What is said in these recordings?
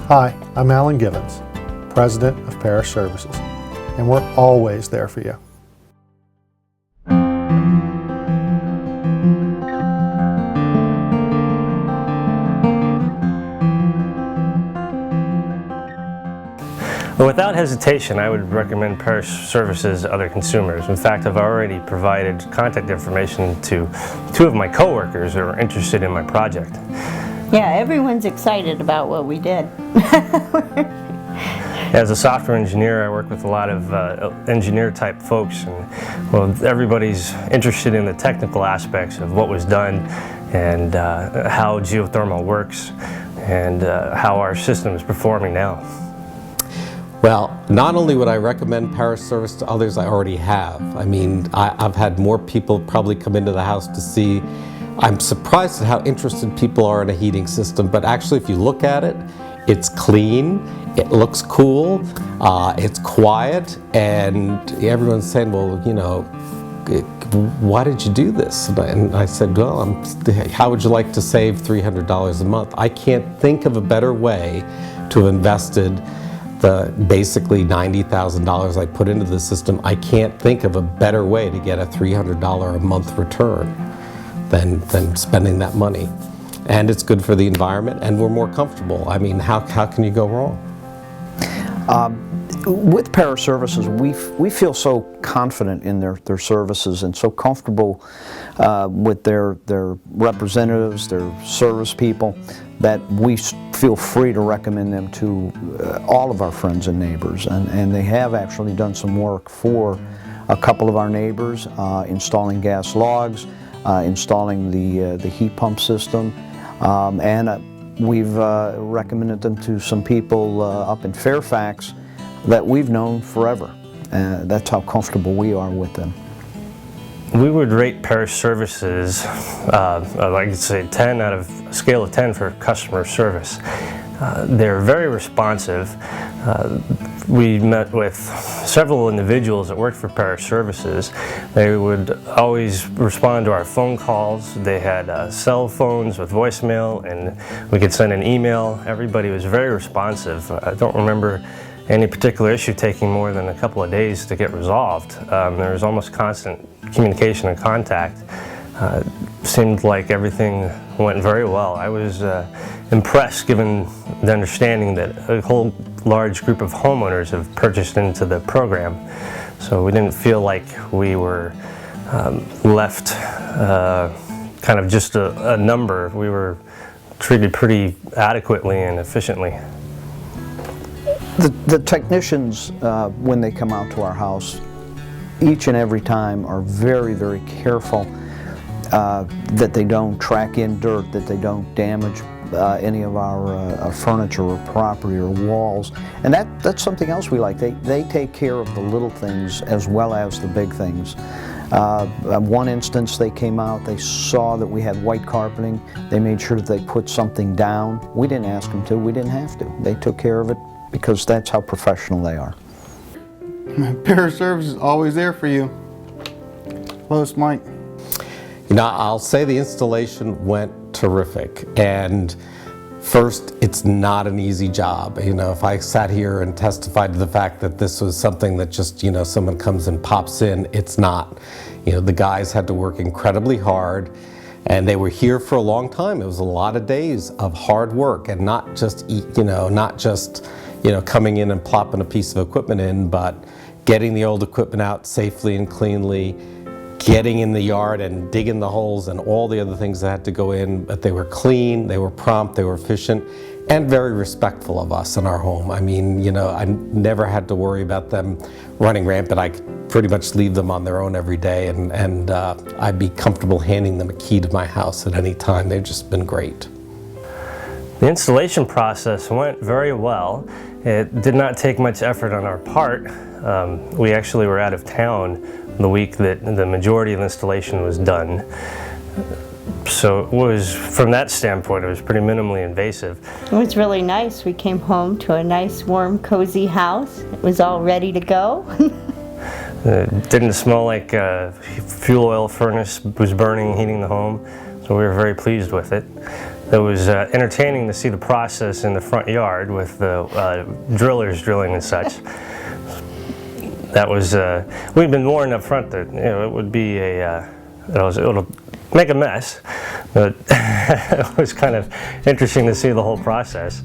Hi, I'm Alan Givens, President of Parrish Services, and we're always there for you. Without hesitation, I would recommend Parrish Services to other consumers. In fact, I've already provided contact information to 2 of my coworkers who are interested in my project. Yeah, everyone's excited about what we did. As a software engineer, I work with a lot of engineer-type folks, and well, everybody's interested in the technical aspects of what was done and how geothermal works and how our system is performing now. Well, not only would I recommend Parrish Service to others, I already have. I mean, I've had more people probably come into the house to see. I'm surprised at how interested people are in a heating system, but actually if you look at it, it's clean, it looks cool, it's quiet, and everyone's saying, well, you know, why did you do this? And I said, well, how would you like to save $300 a month? I can't think of a better way to have invested the basically $90,000 I put into the system. I can't think of a better way to get a $300 a month return than spending that money. And it's good for the environment, and we're more comfortable. I mean, how can you go wrong? With Parrish Services, we feel so confident in their services and so comfortable with their representatives, their service people, that we feel free to recommend them to all of our friends and neighbors. And they have actually done some work for a couple of our neighbors, installing gas logs, installing the heat pump system, and we've recommended them to some people up in Fairfax that we've known forever. That's how comfortable we are with them. We would rate Parrish Services, like I say, 10 out of a scale of 10 for customer service. They're very responsive. We met with several individuals that worked for Parrish Services. They would always respond to our phone calls. They had cell phones with voicemail, and we could send an email. Everybody was very responsive. I don't remember any particular issue taking more than a couple of days to get resolved. There was almost constant communication and contact. Seemed like everything went very well. I was impressed, given the understanding that a whole large group of homeowners have purchased into the program. So we didn't feel like we were left kind of just a number. We were treated pretty adequately and efficiently. The technicians, when they come out to our house, each and every time are very, very careful that they don't track in dirt, that they don't damage any of our furniture or property or walls. And that's something else we like. They take care of the little things as well as the big things. One instance, they came out, they saw that we had white carpeting. They made sure that they put something down. We didn't ask them to, we didn't have to. They took care of it because that's how professional they are. Parrish Services is always there for you. Close, Mike. You know, I'll say the installation went terrific. And first, it's not an easy job. You know, if I sat here and testified to the fact that this was something that just, you know, someone comes and pops in, it's not. You know, the guys had to work incredibly hard, and they were here for a long time. It was a lot of days of hard work, and not just coming in and plopping a piece of equipment in, but getting the old equipment out safely and cleanly, getting in the yard and digging the holes and all the other things that had to go in. But they were clean, they were prompt, they were efficient, and very respectful of us in our home. I mean, you know, I never had to worry about them running rampant. I could pretty much leave them on their own every day, and I'd be comfortable handing them a key to my house at any time. They've just been great. The installation process went very well. It did not take much effort on our part. We actually were out of town the week that the majority of the installation was done. So it was, from that standpoint, it was pretty minimally invasive. It was really nice. We came home to a nice, warm, cozy house. It was all ready to go. It didn't smell like a fuel oil furnace was burning, heating the home. So we were very pleased with it. It was entertaining to see the process in the front yard with the drillers drilling and such. That was, we've been warned up front that, you know, it would be it'll make a mess, but it was kind of interesting to see the whole process.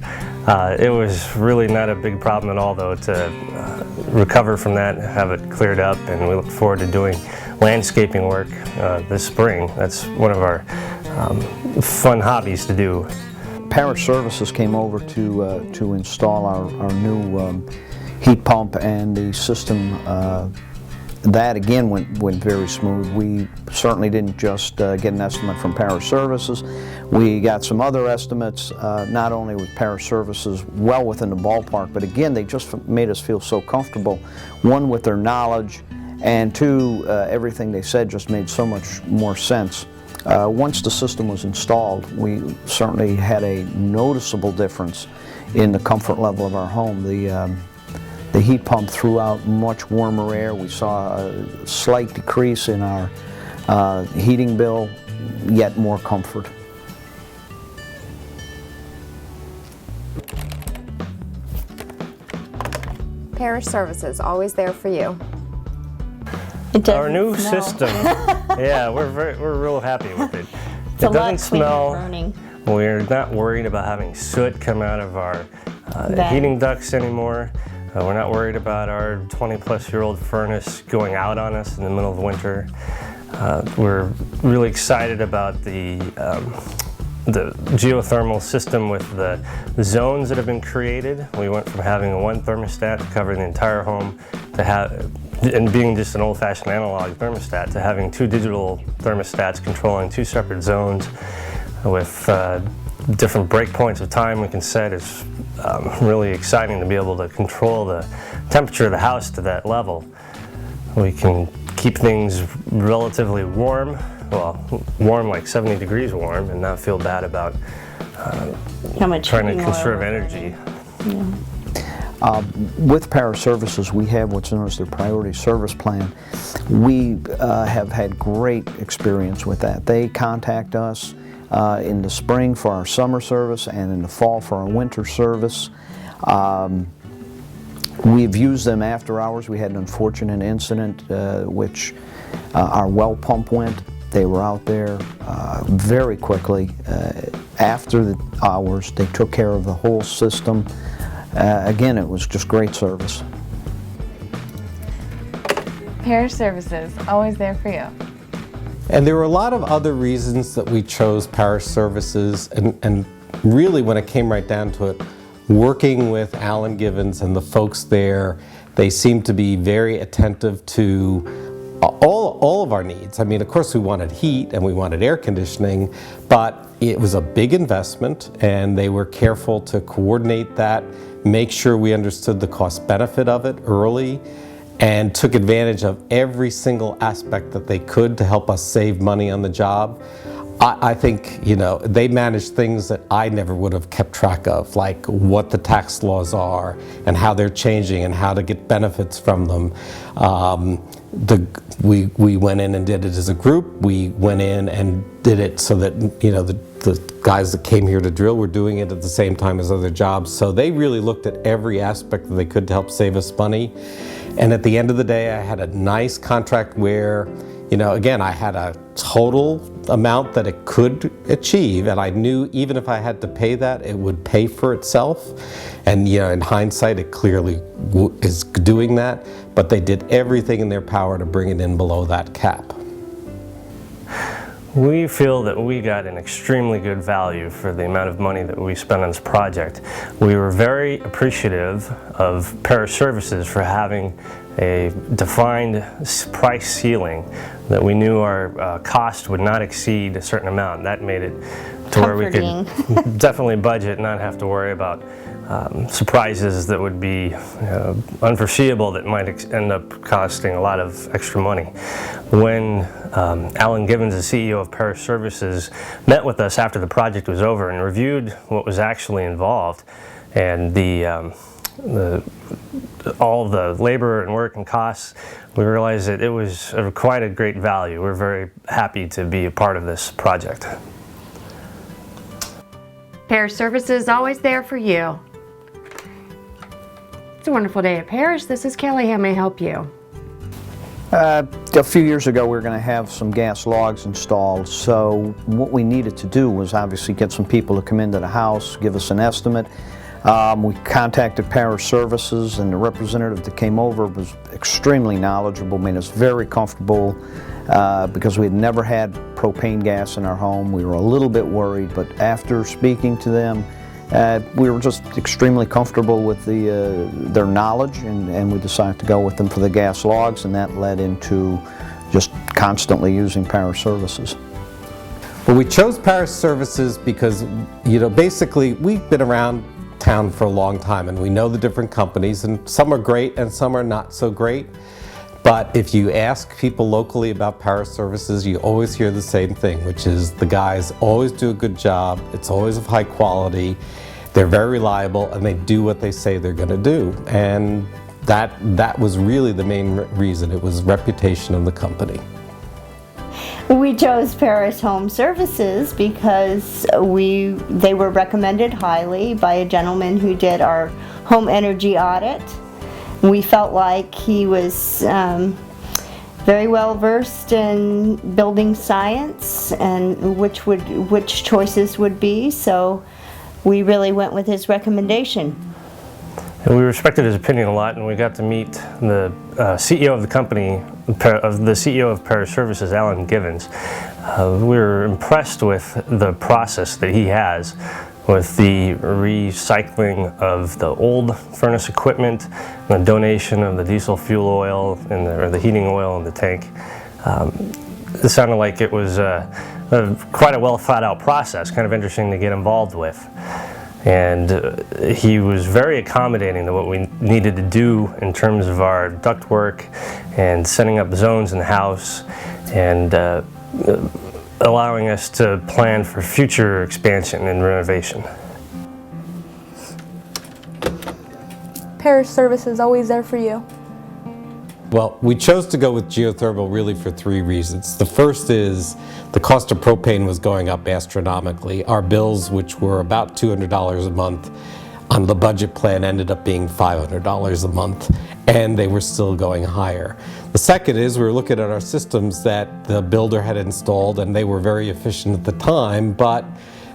It was really not a big problem at all, though, to recover from that, have it cleared up, and we look forward to doing landscaping work this spring. That's one of our fun hobbies to do. Parrish Services came over to install our new heat pump, and the system that again went very smooth. We certainly didn't just get an estimate from Parrish Services. We got some other estimates, not only with Parrish Services well within the ballpark, but again, they just made us feel so comfortable, one, with their knowledge, and two, everything they said just made so much more sense. Once the system was installed, we certainly had a noticeable difference in the comfort level of our home. The heat pump threw out much warmer air. We saw a slight decrease in our heating bill, yet more comfort. Parrish Services, always there for you. Our new system, yeah, we're real happy with it. It's It a lot doesn't cleaner smell. burning. We're not worried about having soot come out of our heating ducts anymore. We're not worried about our 20-plus-year-old furnace going out on us in the middle of winter. We're really excited about the geothermal system with the zones that have been created. We went from having one thermostat to cover the entire home and being just an old-fashioned analog thermostat, to having two digital thermostats controlling two separate zones with different breakpoints of time we can set. It's really exciting to be able to control the temperature of the house to that level. We can keep things relatively warm, well, warm like 70 degrees warm, and not feel bad about How much trying to heating oil conserve we're energy. burning. With Parrish Services, we have what's known as their priority service plan. We have had great experience with that. They contact us in the spring for our summer service and in the fall for our winter service. We've used them after hours. We had an unfortunate incident which our well pump went. They were out there very quickly. After the hours, they took care of the whole system. Again, it was just great service. Parrish Services, always there for you. And there were a lot of other reasons that we chose Parrish Services, and really when it came right down to it, working with Alan Givens and the folks there, they seemed to be very attentive to all of our needs. I mean, of course we wanted heat and we wanted air conditioning, but it was a big investment, and they were careful to coordinate that, make sure we understood the cost benefit of it early, and took advantage of every single aspect that they could to help us save money on the job. I think, you know, they managed things that I never would have kept track of, like what the tax laws are and how they're changing and how to get benefits from them. We went in and did it as a group. We went in and did it so that, you know, the guys that came here to drill were doing it at the same time as other jobs. So they really looked at every aspect that they could to help save us money. And at the end of the day, I had a nice contract where, you know, again, I had a total amount that it could achieve, and I knew even if I had to pay that, it would pay for itself. And, you know, in hindsight, it clearly is doing that, but they did everything in their power to bring it in below that cap. We feel that we got an extremely good value for the amount of money that we spent on this project. We were very appreciative of Parrish Services for having a defined price ceiling, that we knew our cost would not exceed a certain amount. That made it to where we could definitely budget, not have to worry about surprises that would be unforeseeable that might end up costing a lot of extra money. When Alan Givens, the CEO of Parrish Services, met with us after the project was over and reviewed what was actually involved, and all the labor and work and costs, we realized that it was quite a great value. We're very happy to be a part of this project. Parrish Services, always there for you. It's a wonderful day at Parrish. This is Kelly. How may I help you? A few years ago, we were going to have some gas logs installed, so what we needed to do was obviously get some people to come into the house, give us an estimate. We contacted Parrish Services, and the representative that came over was extremely knowledgeable, made us very comfortable because we had never had propane gas in our home. We were a little bit worried, but after speaking to them, we were just extremely comfortable with their knowledge, and we decided to go with them for the gas logs, and that led into just constantly using Parrish Services. Well, we chose Parrish Services because, you know, basically we've been around town for a long time and we know the different companies, and some are great and some are not so great. But if you ask people locally about Parrish Services, you always hear the same thing, which is the guys always do a good job, it's always of high quality, they're very reliable, and they do what they say they're going to do. And that was really the main reason. It was reputation of the company. We chose Parrish Home Services because they were recommended highly by a gentleman who did our home energy audit. We felt like he was very well versed in building science and which choices would be, so we really went with his recommendation. And we respected his opinion a lot, and we got to meet the CEO of the company, the CEO of Parrish Services, Alan Givens. We were impressed with the process that he has with the recycling of the old furnace equipment, the donation of the diesel fuel oil or the heating oil in the tank. It sounded like it was quite a well thought out process, kind of interesting to get involved with. And he was very accommodating to what we needed to do in terms of our ductwork and setting up zones in the house, and allowing us to plan for future expansion and renovation. Parrish Services, always there for you. Well, we chose to go with geothermal really for 3 reasons. The first is the cost of propane was going up astronomically. Our bills, which were about $200 a month on the budget plan, ended up being $500 a month, and they were still going higher. The second is we were looking at our systems that the builder had installed, and they were very efficient at the time, but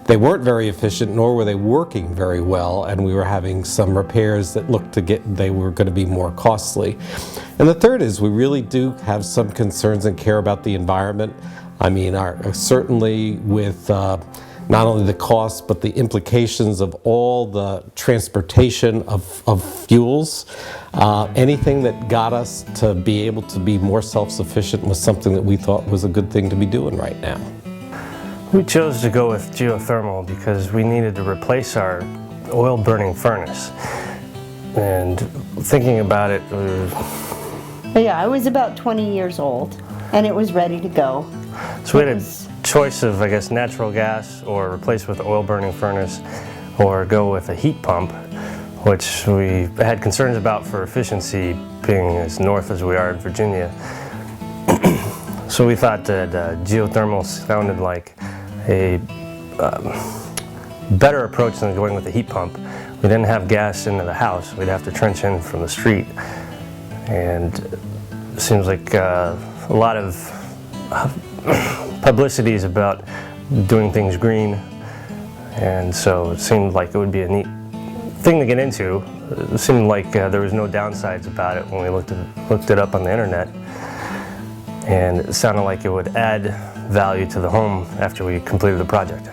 they weren't very efficient, nor were they working very well, and we were having some repairs that they were going to be more costly. And the third is we really do have some concerns and care about the environment. I mean, certainly with not only the cost, but the implications of all the transportation of fuels. Anything that got us to be able to be more self-sufficient was something that we thought was a good thing to be doing right now. We chose to go with geothermal because we needed to replace our oil-burning furnace. And thinking about it, Yeah, I was about 20 years old, and it was ready to go. So we had a choice of, I guess, natural gas, or replace with the oil-burning furnace, or go with a heat pump, which we had concerns about for efficiency, being as north as we are in Virginia. So we thought that geothermal sounded like a better approach than going with a heat pump. We didn't have gas into the house. We'd have to trench in from the street. And it seems like a lot of publicity is about doing things green. And so it seemed like it would be a neat thing to get into. It seemed like there was no downsides about it when we looked it up on the internet. And it sounded like it would add value to the home after we completed the project.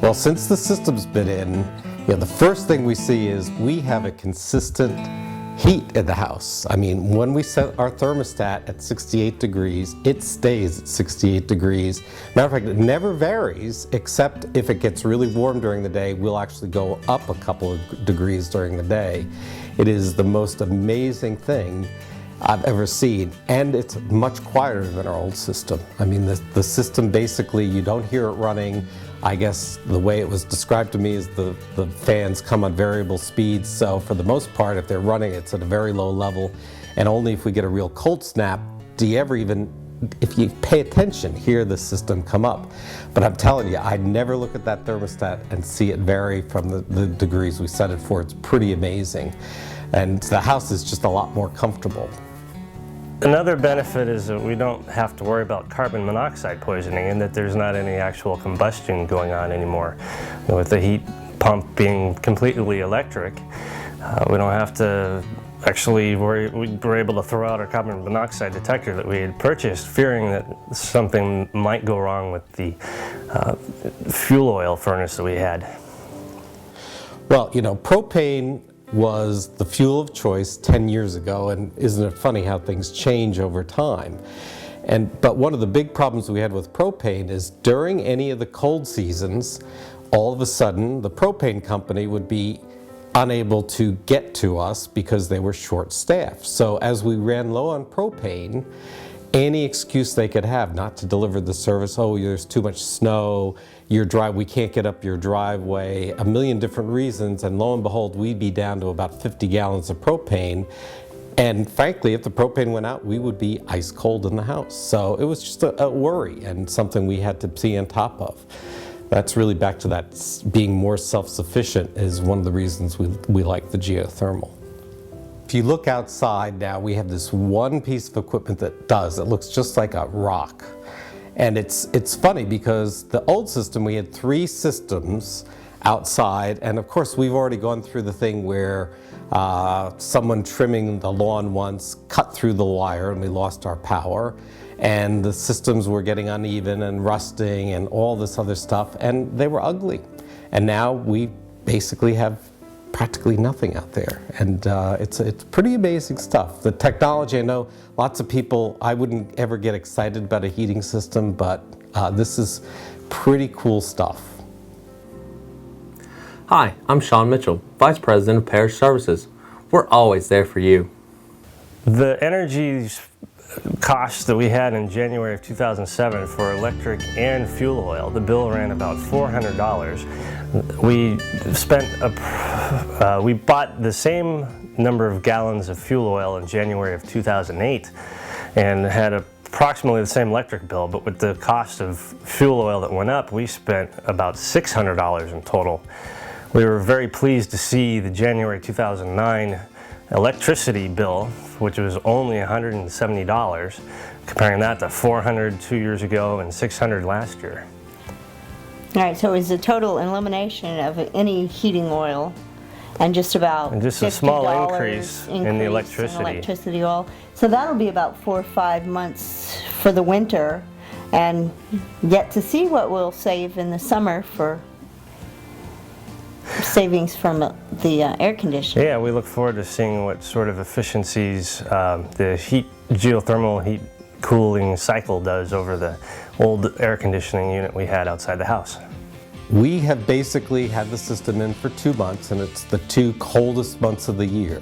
Well, since the system's been in, the first thing we see is we have a consistent heat in the house. I mean, when we set our thermostat at 68 degrees, it stays at 68 degrees. Matter of fact, it never varies, except if it gets really warm during the day, we'll actually go up a couple of degrees during the day. It is the most amazing thing I've ever seen, and it's much quieter than our old system. I mean, the system basically, you don't hear it running. I guess the way it was described to me is the fans come on variable speeds, so for the most part, if they're running, it's at a very low level, and only if we get a real cold snap do you ever even if you pay attention, hear the system come up. But I'm telling you, I never look at that thermostat and see it vary from the degrees we set it for. It's pretty amazing. And the house is just a lot more comfortable. Another benefit is that we don't have to worry about carbon monoxide poisoning, and that there's not any actual combustion going on anymore. With the heat pump being completely electric, we don't have to actually worry. We were able to throw out our carbon monoxide detector that we had purchased, fearing that something might go wrong with the fuel oil furnace that we had. Well, you know, propane was the fuel of choice 10 years ago, and isn't it funny how things change over time? But one of the big problems we had with propane is during any of the cold seasons, all of a sudden the propane company would be unable to get to us because they were short-staffed. So as we ran low on propane, any excuse they could have not to deliver the service, oh, there's too much snow, we can't get up your driveway, a million different reasons, and lo and behold, we'd be down to about 50 gallons of propane. And frankly, if the propane went out, we would be ice cold in the house. So it was just a worry and something we had to be on top of. That's really back to that being more self-sufficient is one of the reasons we like the geothermal. If you look outside now, we have this one piece of equipment that looks just like a rock. And it's funny because the old system, we had 3 systems outside, and of course we've already gone through the thing where someone trimming the lawn once cut through the wire and we lost our power, and the systems were getting uneven and rusting and all this other stuff, and they were ugly. And now we basically have practically nothing out there, and it's pretty amazing stuff. The technology, I know lots of people, I wouldn't ever get excited about a heating system, but this is pretty cool stuff. Hi, I'm Sean Mitchell, Vice President of Parrish Services. We're always there for you. The energy costs that we had in January of 2007 for electric and fuel oil, the bill ran about $400. We bought the same number of gallons of fuel oil in January of 2008 and had approximately the same electric bill, but with the cost of fuel oil that went up, we spent about $600 in total. We were very pleased to see the January 2009 electricity bill, which was only $170, comparing that to $400 2 years ago and $600 last year. All right, so it was a total elimination of any heating oil and just about and just a small increase in the electricity oil. So that'll be about 4 or 5 months for the winter, and yet to see what we'll save in the summer for savings from the air conditioning. Yeah, we look forward to seeing what sort of efficiencies the geothermal heat cooling cycle does over the old air conditioning unit we had outside the house. We have basically had the system in for 2 months, and it's the 2 coldest months of the year.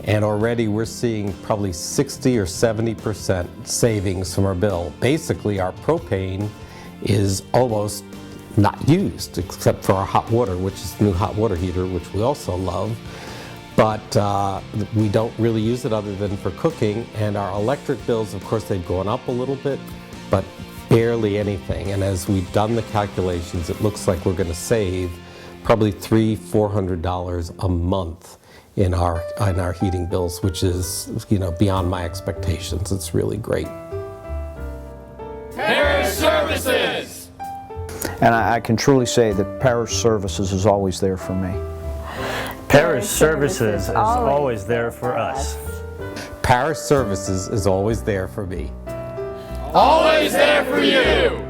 And already we're seeing probably 60 or 70% savings from our bill. Basically, our propane is almost not used except for our hot water, which is the new hot water heater, which we also love. But we don't really use it other than for cooking. And our electric bills, of course, they've gone up a little bit, but barely anything. And as we've done the calculations, it looks like we're going to save probably $300-400 a month in our heating bills, which is, you know, beyond my expectations. It's really great. Parrish Services! And I can truly say that Parrish Services is always there for me. Parrish Services is always there for us. Parrish Services is always there for me. Always there for you!